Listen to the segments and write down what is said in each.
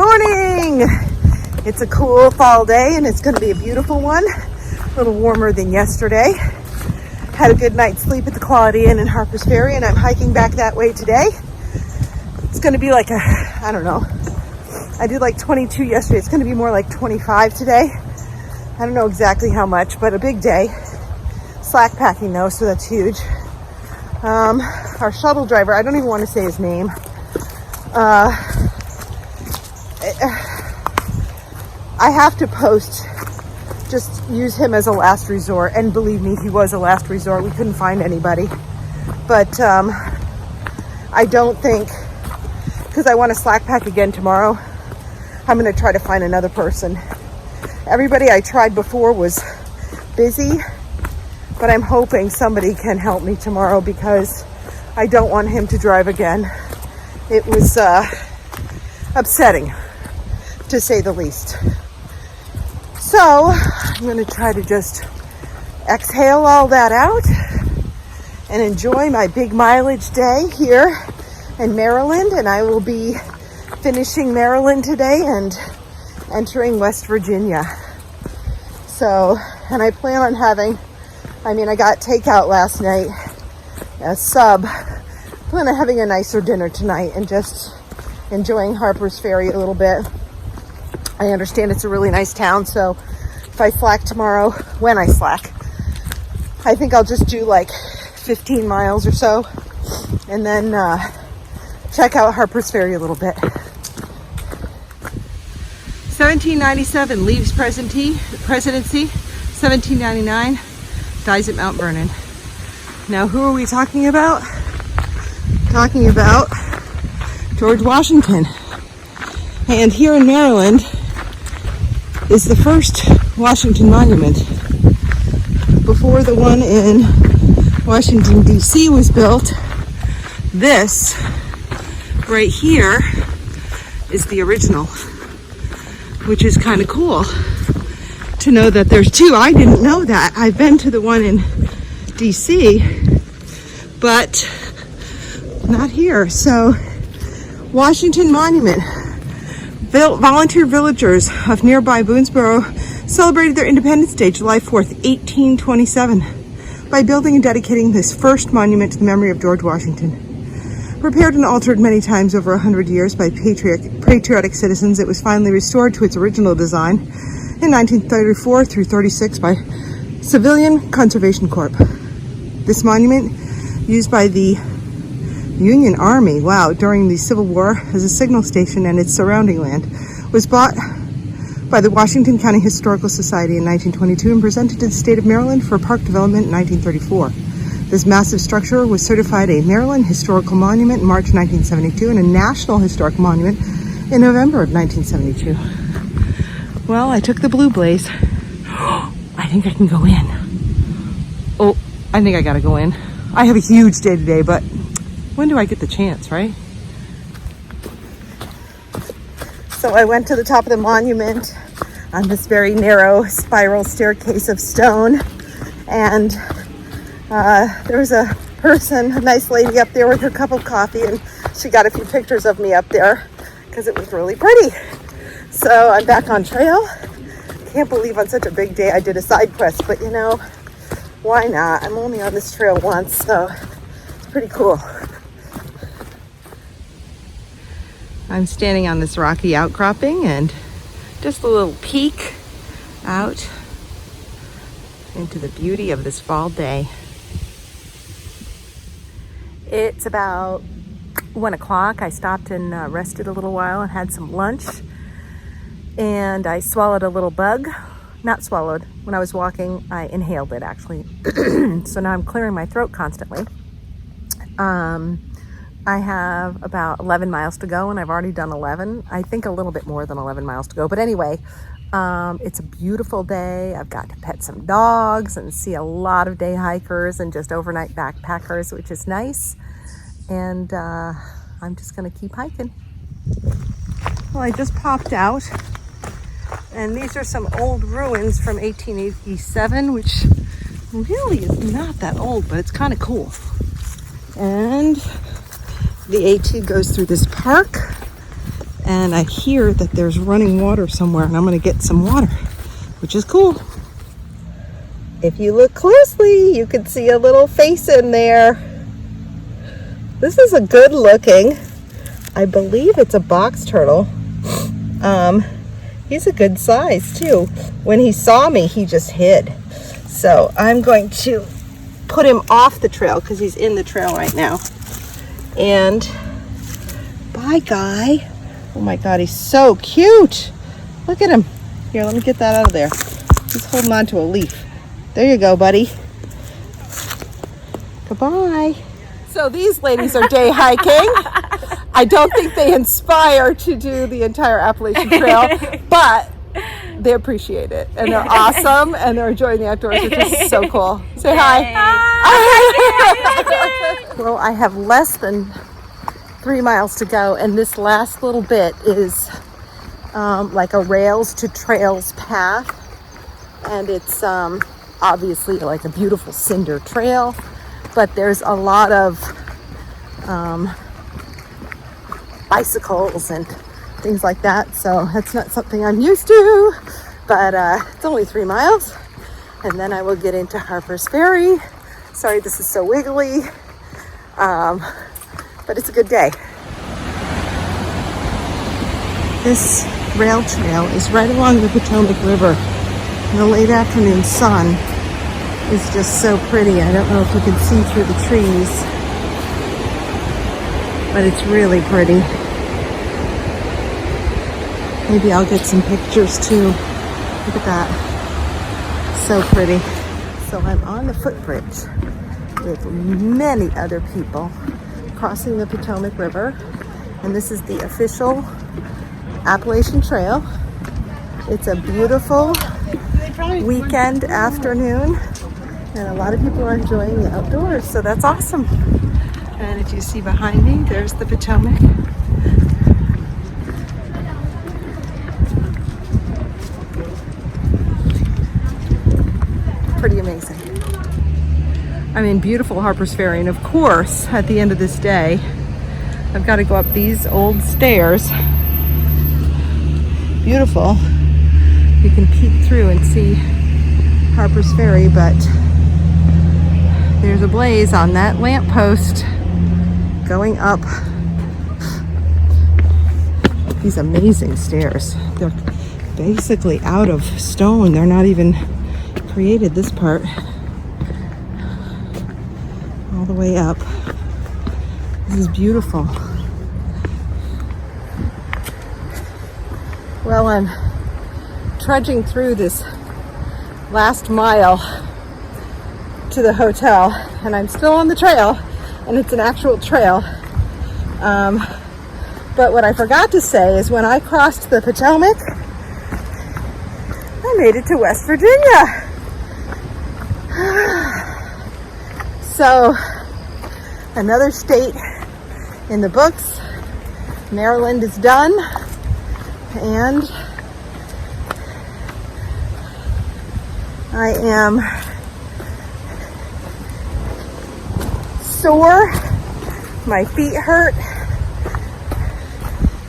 morning. It's a cool fall day and it's going to be a beautiful one. A little warmer than yesterday. Had a good night's sleep at the Quality Inn in Harpers Ferry and I'm hiking back that way today. It's going to be like I don't know. I did like 22 yesterday. It's going to be more like 25 today. I don't know exactly how much, but a big day. Slack packing though, so that's huge. Our shuttle driver, I don't even want to say his name. I have to post, just use him as a last resort. And believe me, he was a last resort. We couldn't find anybody. But I don't think, because I want to slack pack again tomorrow, I'm going to try to find another person. Everybody I tried before was busy, but I'm hoping somebody can help me tomorrow because I don't want him to drive again. It was upsetting, to say the least. So I'm going to try to just exhale all that out and enjoy my big mileage day here in Maryland. And I will be finishing Maryland today and entering West Virginia. So, and I plan on having, I got takeout last night, a sub. I plan on having a nicer dinner tonight and just enjoying Harpers Ferry a little bit. I understand it's a really nice town, so if I slack tomorrow, when I slack, I think I'll just do like 15 miles or so and then check out Harpers Ferry a little bit. 1797 leaves presidency, 1799 dies at Mount Vernon. Now who are we talking about? Talking about George Washington. And here in Maryland is the first Washington monument. Before the one in Washington, D.C. was built, this right here is the original, which is kind of cool to know that there's two. I didn't know that. I've been to the one in D.C., but not here. So, Washington Monument. Volunteer villagers of nearby Boonesboro celebrated their Independence Day, July 4th, 1827, by building and dedicating this first monument to the memory of George Washington. Repaired and altered many times over 100 years by patriotic citizens, it was finally restored to its original design in 1934 through 36 by Civilian Conservation Corps. This monument, used by the Union Army, during the Civil War as a signal station and its surrounding land, was bought by the Washington County Historical Society in 1922 and presented to the state of Maryland for park development in 1934. This massive structure was certified a Maryland Historical Monument in March 1972 and a National Historic Monument in November of 1972. Well, I took the Blue Blaze. I think I can go in. Oh, I think I gotta go in. I have a huge day today, but when do I get the chance, right? So I went to the top of the monument on this very narrow spiral staircase of stone, and there was a person, a nice lady up there with her cup of coffee, and she got a few pictures of me up there because it was really pretty. So I'm back on trail. Can't believe on such a big day I did a side quest, but why not? I'm only on this trail once, so it's pretty cool. I'm standing on this rocky outcropping and just a little peek out into the beauty of this fall day. It's about 1 o'clock. I stopped and rested a little while and had some lunch. And I swallowed a little bug. Not swallowed. When I was walking, I inhaled it actually. So now I'm clearing my throat constantly. I have about 11 miles to go and I've already done 11. I think a little bit more than 11 miles to go. But anyway, it's a beautiful day. I've got to pet some dogs and see a lot of day hikers and just overnight backpackers, which is nice. And I'm just going to keep hiking. Well, I just popped out. And these are some old ruins from 1887, which really is not that old, but it's kind of cool. And the AT goes through this park, And I hear that there's running water somewhere, and I'm gonna get some water, which is cool. If you look closely, you can see a little face in there. This is a good looking, I believe it's a box turtle. He's a good size too. When he saw me, he just hid. So I'm going to put him off the trail because he's in the trail right now. And bye, guy. Oh my God, he's so cute. Look at him. Here, let me get that out of there. He's holding on to a leaf. There you go, buddy. Goodbye. So these ladies are day hiking. I don't think they inspire to do the entire Appalachian Trail, but they appreciate it, and they're awesome, and they're enjoying the outdoors, which is so cool. Say hi. Hi. Well, I have less than 3 miles to go, and this last little bit is like a rails to trails path, and it's obviously like a beautiful cinder trail, but there's a lot of bicycles and things like that, so that's not something I'm used to, but it's only 3 miles, and then I will get into Harper's Ferry. Sorry this is so wiggly, but it's a good day. This rail trail is right along the Potomac River. The late afternoon sun is just so pretty. I don't know if you can see through the trees, but it's really pretty. Maybe I'll get some pictures too. Look at that. So pretty. So I'm on the footbridge with many other people crossing the Potomac River. And this is the official Appalachian Trail. It's a beautiful weekend afternoon, and a lot of people are enjoying the outdoors, so that's awesome. And if you see behind me, there's the Potomac. Pretty amazing. I'm in beautiful Harper's Ferry, and of course, at the end of this day, I've got to go up these old stairs. Beautiful. You can peek through and see Harper's Ferry, but there's a blaze on that lamppost going up these amazing stairs. They're basically out of stone. They're not even created this part all the way up. This is beautiful. Well, I'm trudging through this last mile to the hotel, and I'm still on the trail, and it's an actual trail. But what I forgot to say is when I crossed the Potomac, I made it to West Virginia. So, another state in the books. Maryland is done, and I am sore. My feet hurt.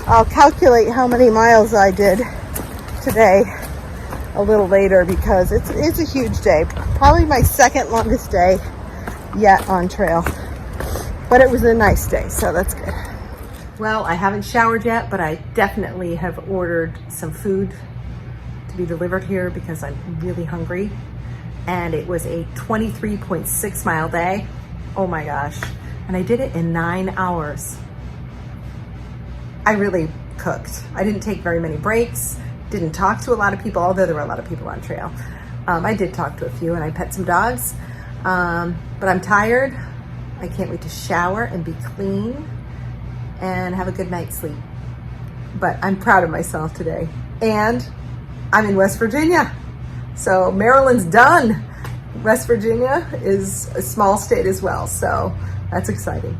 I'll calculate how many miles I did today a little later because it's a huge day. Probably my second longest day yet on trail. But it was a nice day, so that's good. Well, I haven't showered yet, but I definitely have ordered some food to be delivered here because I'm really hungry. And it was a 23.6 mile day. Oh my gosh. And I did it in 9 hours. I really cooked. I didn't take very many breaks, didn't talk to a lot of people, although there were a lot of people on trail. I did talk to a few, and I pet some dogs, but I'm tired. I can't wait to shower and be clean and have a good night's sleep. But I'm proud of myself today. And I'm in West Virginia. So Maryland's done. West Virginia is a small state as well, so that's exciting.